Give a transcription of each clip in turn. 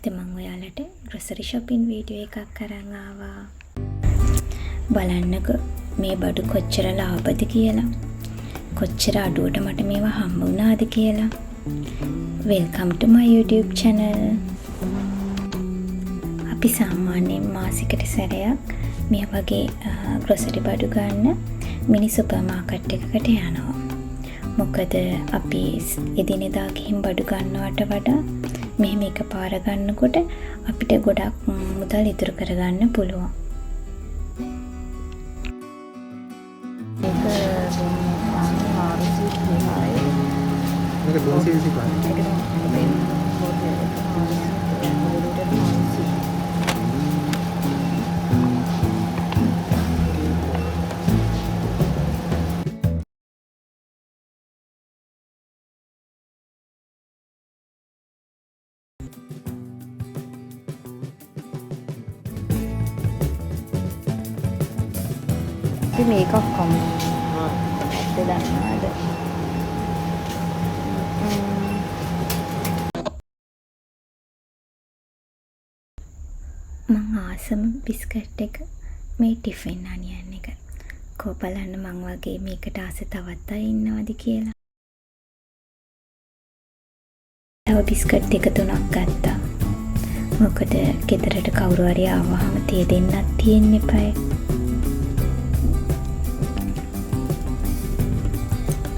අද මම ඔයාලට ග්‍රොසරි shopping වීඩියෝ එකක් අරන් ආවා. බලන්නකෝ මේ බඩු කොච්චර ලාභද කියලා. කොච්චර අඩුවට මට මේවා හම්බ වුණාද කියලා. Welcome to my YouTube channel. අපි සාමාන්‍යයෙන් මාසිකට සැරයක් මේ වගේ ග්‍රොසරි බඩු ගන්න මිනි සුපර් මාකට් එකකට යනවා. මොකද අපි එදිනෙදා ගිහින් බඩු ගන්නවට වඩා මෙහෙම එකපාර ගන්නකොට අපිට ගොඩක් මුදල් ඉතුරු කරගන්න පුළුවන්. මේක ඔක්කොම ඇත්ත දන්නවද? මං ආසම බිස්කට් එක මේ ටිෆින් අනියන් එක. කො බලන්න මං වගේ මේකට ආස තවත් අය ඉන්නවද කියලා. තව බිස්කට් දෙක තුනක් ගත්තා. මොකද ගෙදරට කවුරු හරි ආවහම තේ දෙන්නත් තියෙන්න එපායි.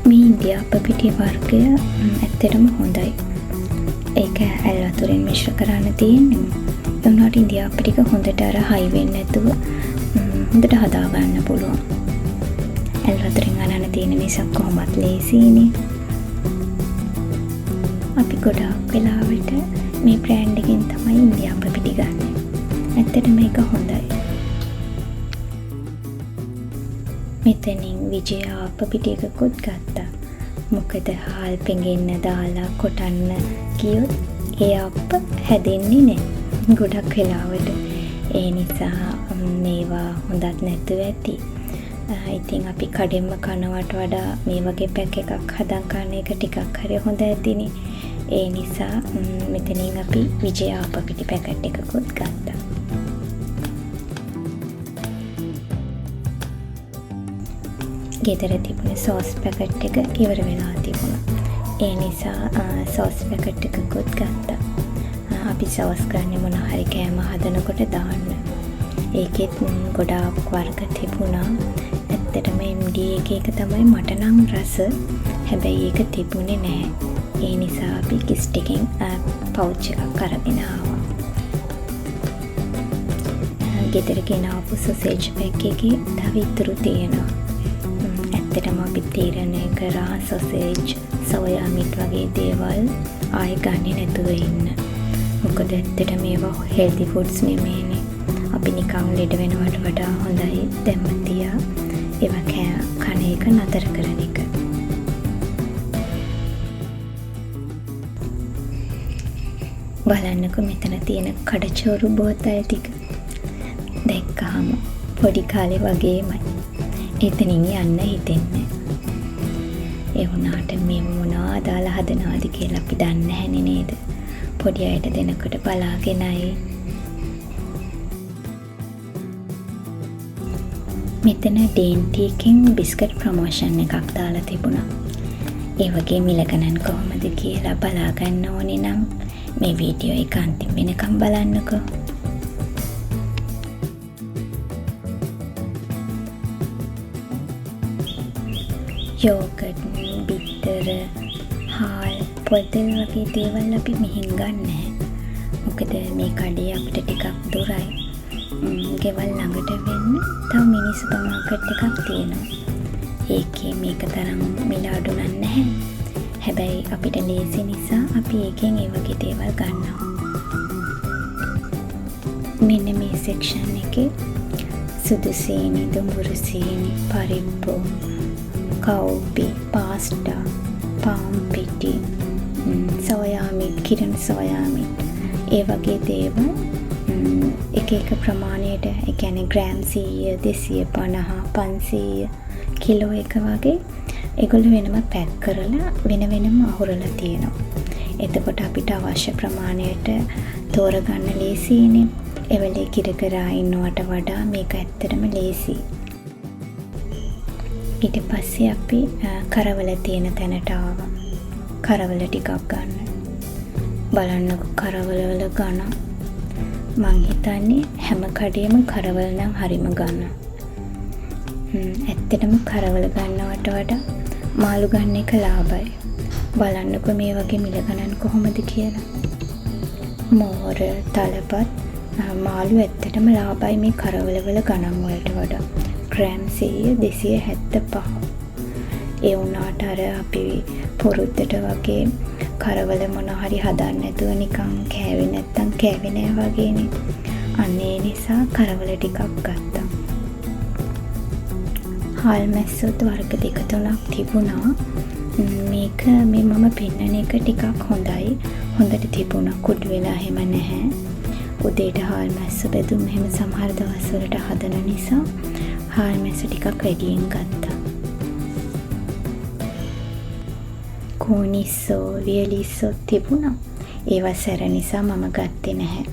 මේ ඉන්දියාප්ප පිටි වර්ගය ඇත්තටම හොඳයි. ඒක ඇල් වතුරෙන් මිශ්‍ර කරන්න තියෙන්නේ. ඒ වුණාට ඉන්දියාප්ප ටික හොඳට අර හයි වෙන්නේ නැතුව හොඳට හදා ගන්න පුළුවන්. ඇල් වතුරෙන් අනන තියෙන නිසා කොහොමත් ලේසියිනේ. අපි ගොඩාක් වෙලාවට මේ බ්‍රෑන්ඩ් එකෙන් තමයි ඉන්දියාප්ප පිටි ගන්නෙ. ඇත්තටම මේක හොඳයි. මෙතනින් විජයාප්ප පිටි එකකුත් ගත්තා. මොකද හාල් පෙඟෙන්න දාලා කොටන්න කියොත් ඒ අප්ප හැදෙන්නේ නැහැ ගොඩක් වෙලාවට. ඒ නිසා මේවා හොඳත් නැතුව ඇති. ඉතින් අපි කඩෙන්ම කනවට වඩා මේ වගේ පැක් එකක් හදන් කන එක ටිකක් හරි හොඳ ඇතිනේ. ඒ නිසා මෙතනින් අපි විජයාප්ප පිටි පැකට් එකකුත් ගත්තා. ගෙදර තිබුණ සෝස් පැකට් එක ඉවර වෙලා තිබුණා. ඒ නිසා සෝස් පැකට් එකකුත් ගත්තා. අපි සෝස් ගන්න මොන හරි කෑම හදනකොට දාන්න. ඒකෙත් ගොඩාක් වර්ග තිබුණා. ඇත්තටම MD එක තමයි මට නම් රස. හැබැයි ඒක තිබුණේ නැහැ. ඒ නිසා අපි කිස්ට් එකෙන් පවුච් එකක් අරගෙන ආවා. ගෙදර ගෙනාවු සොසේජ් පැක් එකේ තව ඉතුරු තියෙනවා. ඇත්තටම අපි තීරණය කරා සොසේජ්, සෝයා මීට් වගේ දේවල් ආයෙ ගන්නේ නැතුව ඉන්න. මොකද ඇත්තට මේවා හෙල්දි ෆුඩ්ස් නෙමෙයිනේ. අපි නිකන් ලෙඩ වෙනවට වඩා හොඳයි දැම්ම තියා ඒවා කන එක නතර කරන එක. බලන්නකෝ මෙතන තියෙන කඩචෝරු බෝතල් ටික. දැක්කහම පොඩි කාලේ වගේමයි. එතනින් යන්න හිතෙන්නේ. ඒ වුණාට මේ මොනවා දාලා හදනවාද කියලා අපි දන්නේ නැහැනේ නේද? පොඩි අයට දෙනකොට බලාගෙනයි. මෙතන ඩේන්ටි එකෙන් බිස්කට් ප්‍රොමෝෂන් එකක් දාලා තිබුණා. ඒ වගේ මිල ගණන් කොහොමද කියලා බලා ගන්න ඕනේ නම් මේ වීඩියෝ එක අන්තිම වෙනකම් බලන්නකෝ. යෝගට්, බිත්තර, හාල්, පොල්තෙල් වගේ දේවල් අපි මෙහෙන් ගන්න නැහැ. මොකද මේ කඩේ අපිට ටිකක් දුරයි. ගෙවල් ළඟට වෙන්න තව මිනි සුපර් මාකට් එකක් තියෙනවා. ඒකේ මේක තරම් මිල අඩු නැහැ. හැබැයි අපිට ලේසි නිසා අපි ඒකෙන් ඒ වගේ දේවල් ගන්නවා. මෙන්න මේ සෙක්ෂන් එකේ සුදු සීනි, දුඹුරු සීනි, පරිප්පු, කව්පි, පාස්ටා, පාම් පිටි, සෝයා මීට්, කිරණ සෝයා මීට්, ඒ වගේ දේවල් එක එක ප්‍රමාණයට, ඒ කියන්නේ ග්‍රෑම් 100, 250, 500, කිලෝ එක වගේ ඒගොල්ලෝ වෙනම පැක් කරලා වෙන වෙනම අහුරලා තියෙනවා. එතකොට අපිට අවශ්‍ය ප්‍රමාණයට තෝරගන්න ලේසියිනේ. එවලේ කිරකරා ඉන්නවට වඩා මේක ඇත්තටම ලේසි. ඊට පස්සේ අපි කරවල තියෙන තැනට ආවා. කරවල ටිකක් ගන්න. බලන්නකො කරවලවල ගණන්. මං හිතන්නේ හැම කඩේම කරවල නම් හරිම ගන්න. ඇත්තටම කරවල ගන්නවට වඩා මාළු ගන්න එක ලාභයි. බලන්නකො මේ වගේ මිල ගණන් කොහොමද කියලා. මෝර, තලපත්, මාළු ඇත්තටම ලාභයි මේ කරවලවල ගණන් වලට වඩා. ග්‍රෑම් 275. ඒ වුණාට අර අපි පුරුද්දට වගේ කරවල මොන හරි හදන්න නැතුව නිකන් කෑවේ නැත්තම් කෑවේ නෑ වගේනේ. අන්න ඒ නිසා කරවල ටිකක් ගත්තා. හාල් මැස්සොත් වර්ග 2-3ක් තිබුණා. මේක මේ මම පෙන්නන එක ටිකක් හොඳයි. හොඳට තිබුණා. කුඩු වෙලා එහෙම නැහැ. උදේට හාල් මැස්ස බෙදුම් එහෙම සමහර දවස්වලට හදන නිසා හාල් මැස්ස ටිකක් වැඩියෙන් ගත්තා. කෝනිස්සෝ, වියලිස්සෝ තිබුණා. ඒවා සැර නිසා මම ගත්තේ නැහැ.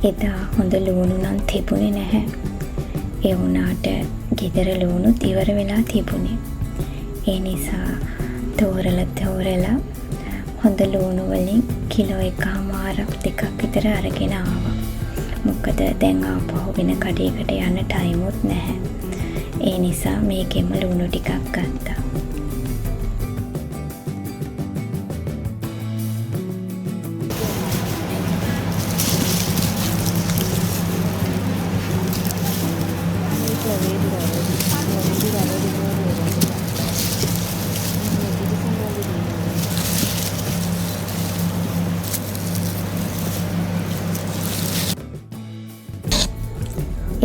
එදා හොඳ ලුණු නම් තිබුණේ නැහැ. ඒ වුණාට ගෙදර ලුණුත් ඉවර වෙලා තිබුණේ. ඒ නිසා තෝරලා හොඳ ලුණු වලින් කිලෝ 1.5-2ක් විතර අරගෙන ආවා. මොකද දැන් ආපහු වෙන කඩේකට යන්න ටයිමුත් නැහැ. ඒ නිසා මේකෙම ලුණු ටිකක් ගත්තා.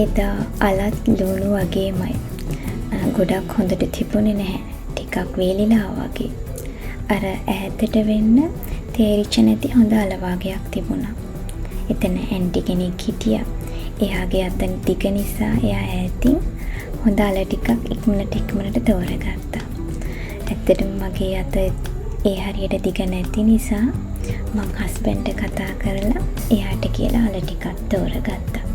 එදා අලත් ලුණු වගේමයි. ගොඩක් හොඳට තිබුණේ නැහැ. ටිකක් වේලිලා වගේ. අර ඈතට වෙන්න තේරිච්ච නැති හොඳ අල වගයක් තිබුණා. එතන ඇන්ටි කෙනෙක් හිටියා. එයාගේ අත දිග නිසා එයා ඈතින් හොඳ අල ටිකක් ඉක්මනට තෝරගත්තා. ඇත්තටම මගේ අත ඒ හරියට දිග නැති නිසා මං හස්බන්ඩ්ට කතා කරලා එයාට කියලා අල ටිකක් තෝරගත්තා.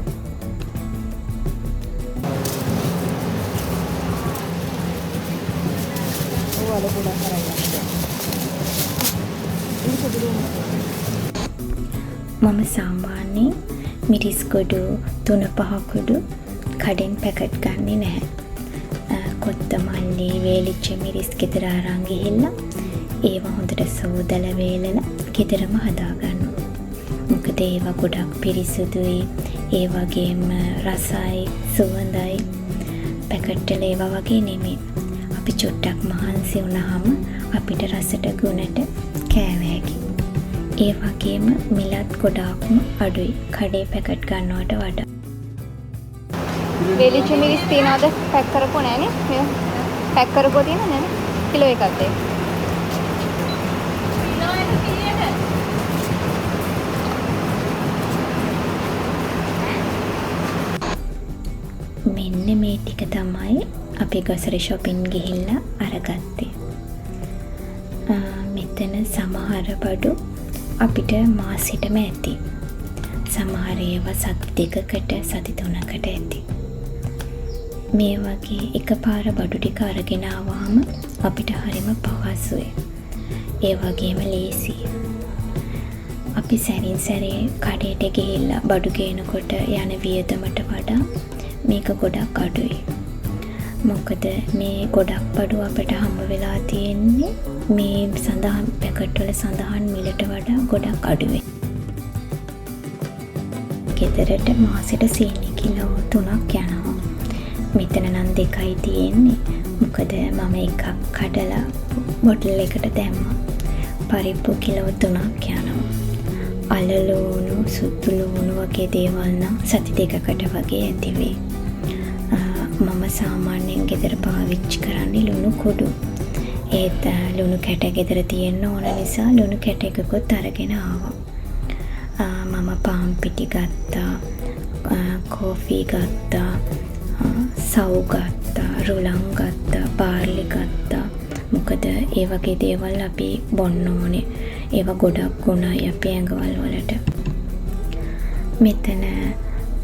මම සාමාන්‍යයෙන් මිරිස් කුඩු 3-5 කුඩු කඩෙන් පැකට් ගන්නෙ නැහැ. කොත්තමල්ලි, වේලිච්ච මිරිස් ගෙදර අරන් ගිහිල්ලා ඒවා හොඳට සෝදලා වේලලා ගෙදරම හදා ගන්නවා. මොකද ඒවා ගොඩක් පිරිසුදුයි, ඒ වගේම රසයි, සුවඳයි. පැකට් වල ඒවා වගේ නෙමෙයි. අපි චුට්ටක් මහන්සි වුණාම අපිට රසට ගුණට කෑව හැකි. ඒ වගේම මිලත් ගොඩාක්ම අඩුයි කඩේ පැකට් ගන්නවට වඩා. වේලිච්ච මිරිස් තියනවද? පැක් කරපො නැනේ. මේ පැක් කරපො තියෙනවද නැනේ? කිලෝ එකක්ද ඒක? කිලෝ එක කීයද? මෙන්න මේ ටික තමයි අපි ග්‍රොසරි shopping ගිහිල්ලා අරගත්තේ. මෙතන සමහර බඩු අපිට මාසෙටම ඇති. සමහර ඒවා සති 2කට සති 3කට ඇති. මේ වගේ එකපාර බඩු ටික අරගෙන ආවම අපිට හරිම පහසුයි. ඒ වගේම ලේසි. අපි සැරින් සැරේ කඩේට ගිහිල්ලා බඩු ගේනකොට යන වියදමට වඩා මේක ගොඩක් අඩුයි. මොකද මේ ගොඩක් බඩු අපිට හම්බ වෙලා තියෙන්නේ මේ සඳහන් පැකට් වල සඳහන් මිලට වඩා ගොඩක් අඩුයි. ගෙදරට මාසෙට සීනි කිලෝ 3ක් යනවා. මෙතන නම් 2යි තියෙන්නේ. මොකද මම එකක් කඩලා බොටල් එකට දැම්මා. පරිප්පු කිලෝ 3ක් යනවා. අලලූණු, සුදු ලූණු වගේ දේවල් නම් සති 2කට වගේ ඇති වෙයි. මම සාමාන්‍යයෙන් ගෙදර පාවිච්චි කරන්නේ ලුණු කුඩු. ඒත් ලුණු කැට ගෙදර තියෙන්න ඕන නිසා ලුණු කැට එකකුත් අරගෙන ආවා. මම පාන් පිටි ගත්තා, කෝෆි ගත්තා, සව් ගත්තා, රුලන් ගත්තා, බාර්ලි ගත්තා. මොකද ඒ වගේ දේවල් අපි බොන්න ඕනේ. ඒවා ගොඩක් ගුණයි අපේ ඇඟවල් වලට. මෙතන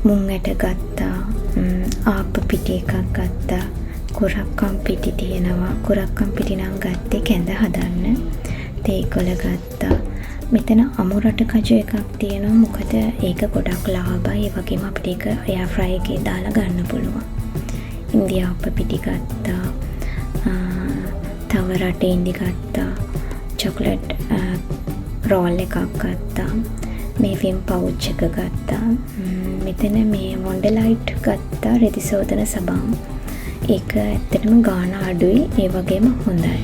මුං ඇට ගත්තා, ආප්ප පිටි එකක් ගත්තා, කුරක්කම් පිටි තියෙනවා. කුරක්කම් පිටි නම් ගත්තේ කැඳ හදන්න. තේකොළ ගත්තා. මෙතන අමු රට කජු එකක් තියෙනවා. මොකද ඒක ගොඩක් ලාභයි. ඒ වගේම අපිට ඒක එයා ෆ්‍රයි එකේ දාලා ගන්න පුළුවන්. ඉන්දියාප්ප පිටි ගත්තා. තව රටේ ඉඳි ගත්තා. චොකලට් රෝල් එකක් ගත්තා. මේ විම් පවුච් එක ගත්තා. මෙතන මේ මොන්ඩලයිට් ගත්තා, රෙදි සෝදන සබන්. ඒක ඇත්තටම ගාණ අඩුයි, ඒ වගේම හොඳයි.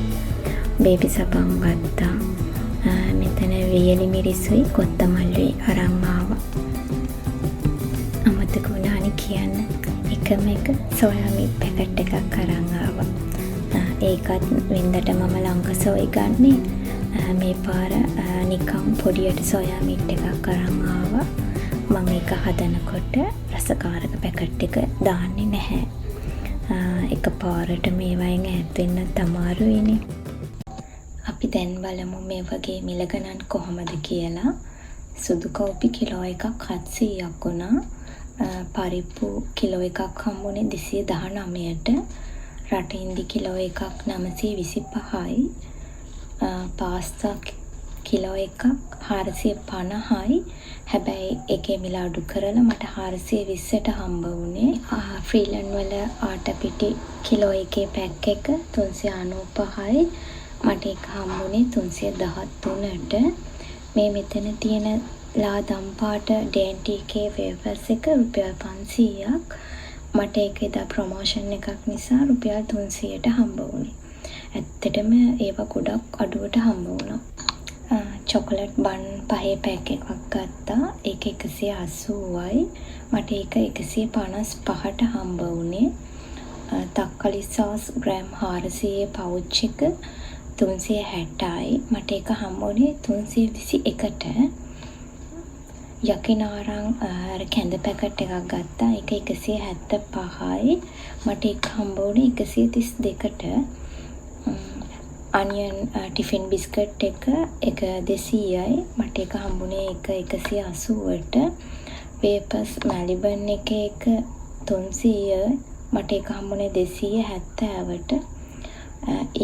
බේබි සබන් ගත්තා. මෙතන වියලි මිරිසුයි කොත්තමල්ලුයි අරන් ආවා. අමතක වුණානේ කියන්න. එකම එක සෝයා මීට් පැකට් එකක් අරන් ආවා. ඒකත් වෙන්දට මම ලංකසෝයි ගන්නේ. මේ පාර නිකම් පොඩියට සෝයා මීට් එකක් අරන් ආවා. මම ඒක හදනකොට රසකාරක පැකට් එක දාන්නේ නැහැ. එක පාරට මේවයින් ඈත් වෙන්නත් අමාරුයිනේ. අපි දැන් බලමු මේ වගේ මිල ගණන් කොහොමද කියලා. සුදු කෝපි කිලෝ එකක් 700ක් වුණා. පරිප්පු කිලෝ එකක් හම්බුනේ 219ට. රටින්දි කිලෝ එකක් 925යි. පාස්තා කිලෝ එකක් 450යි. හැබැයි ඒකේ මිල අඩු කරලා මට 420ට හම්බ වුණේ. ෆ්‍රීලන් වල ආටා පිටි කිලෝ එකේ පැක් එක 395යි. මට ඒක හම්බුනේ 313ට. මේ මෙතන තියෙන ලාදම් පාට ඩෙන්ටිකේ වේෆර්ස් එක රුපියල් 500ක්. මට ඒක එදා ප්‍රොමෝෂන් එකක් නිසා රුපියල් 300ට හම්බ වුණේ. ඇත්තටම ඒවා ගොඩක් අඩුවට හම්බ වුණා. චොකලට් බන් 5 පැක් එකක් ගත්තා. ඒක 180යි. මට ඒක 155ට හම්බ වුණේ. තක්කලි සෝස් ග්‍රෑම් 400 පවුච් එක 360යි. මට ඒක හම්බ වුණේ 321ට. යකිනාරං කැඳ පැකට් එකක් ගත්තා. ඒක 175යි. මට ඒක හම්බ වුණේ 132ට. අනියන් ටිෆින් බිස්කට් එක 200යි. මට ඒක හම්බුනේ 180ට. වේපර්ස් මැලිබන් එක 300යි. මට ඒක හම්බුනේ 270ට.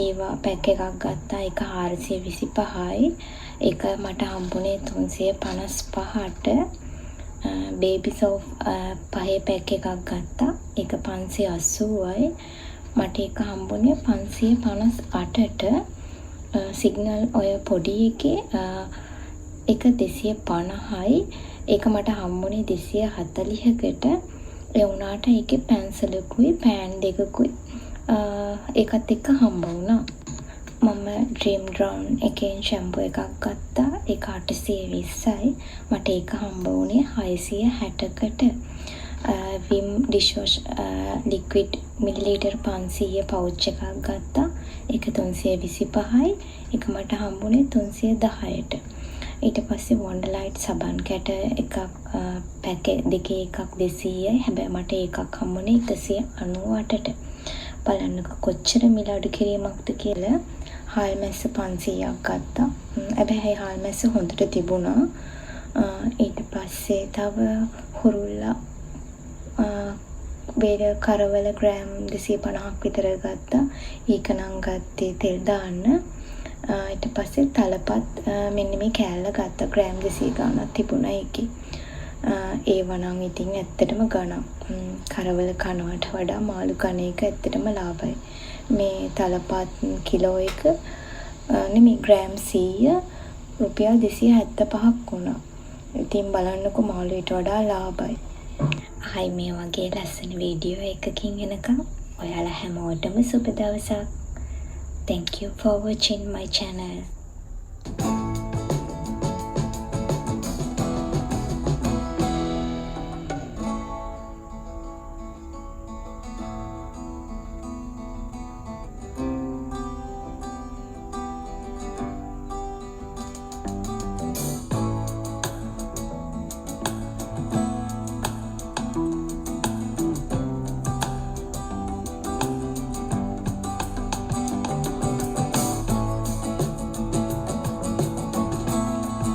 ඒවා පැක් එකක් ගත්තා. ඒක 425යි. ඒක මට හම්බුනේ 355ට. බේබි සෝප් 5 පැක් එකක් ගත්තා. ඒක 580යි. මට ඒක හම්බුනේ 558ට. සිග්නල් ඔය පොඩි එකේ එක 250යි. ඒක මට හම්බුනේ 240කට. ඒ වුණාට ඒකේ පැන්සලකුයි පෑන් දෙකකුයි ඒකත් එක්ක හම්බ වුණා. මම ඩ්‍රීම් ඩ්‍රෝන් එකෙන් ෂැම්පු එකක් ගත්තා. ඒක 820යි. මට ඒක හම්බ වුණේ 660කට. විම් ඩිෂ්වොෂ් ලික්විඩ් මිලිලීටර් 500 පවුච් එකක් ගත්තා. ඒක 325යි. ඒක මට හම්බුනේ 310ට. ඊට පස්සේ වොන්ඩර්ලයිට් සබන් කැට එකක් පැක් දෙකේ එකක් 200යි. හැබැයි මට ඒකක් හම්බුනේ 198ට. බලන්නකො කොච්චර මිල අඩු කිරීමක්ද කියලා. හාල් මැස්ස 500ක් ගත්තා. හැබැයි හාල් මැස්ස හොඳට තිබුණා. ඊට පස්සේ තව හුරුල්ලා බේර කරවල ග්‍රෑම් 250ක් විතර ගත්තා. ඒක නම් ගත්තේ තෙල් දාන්න. ඊට පස්සේ තලපත් මෙන්න මේ කෑල්ල ගත්තා. ග්‍රෑම් 200 ගාණක් තිබුණා ඒකේ. ඒවා නම් ඉතින් ඇත්තටම ගණන්. කරවල කනවට වඩා මාළු කන එක ඇත්තටම ලාභයි. මේ තලපත් කිලෝ එක නෙමෙයි ග්‍රෑම් 100 රුපියල් 275ක් වුණා. ඉතින් බලන්නකො මාළුවට වඩා ලාභයි. ආයි මේ වගේ ලස්සන වීඩියෝ එකකින් එනකම් ඔයාලා හැමෝටම සුබ දවසක්. Thank you for watching my channel.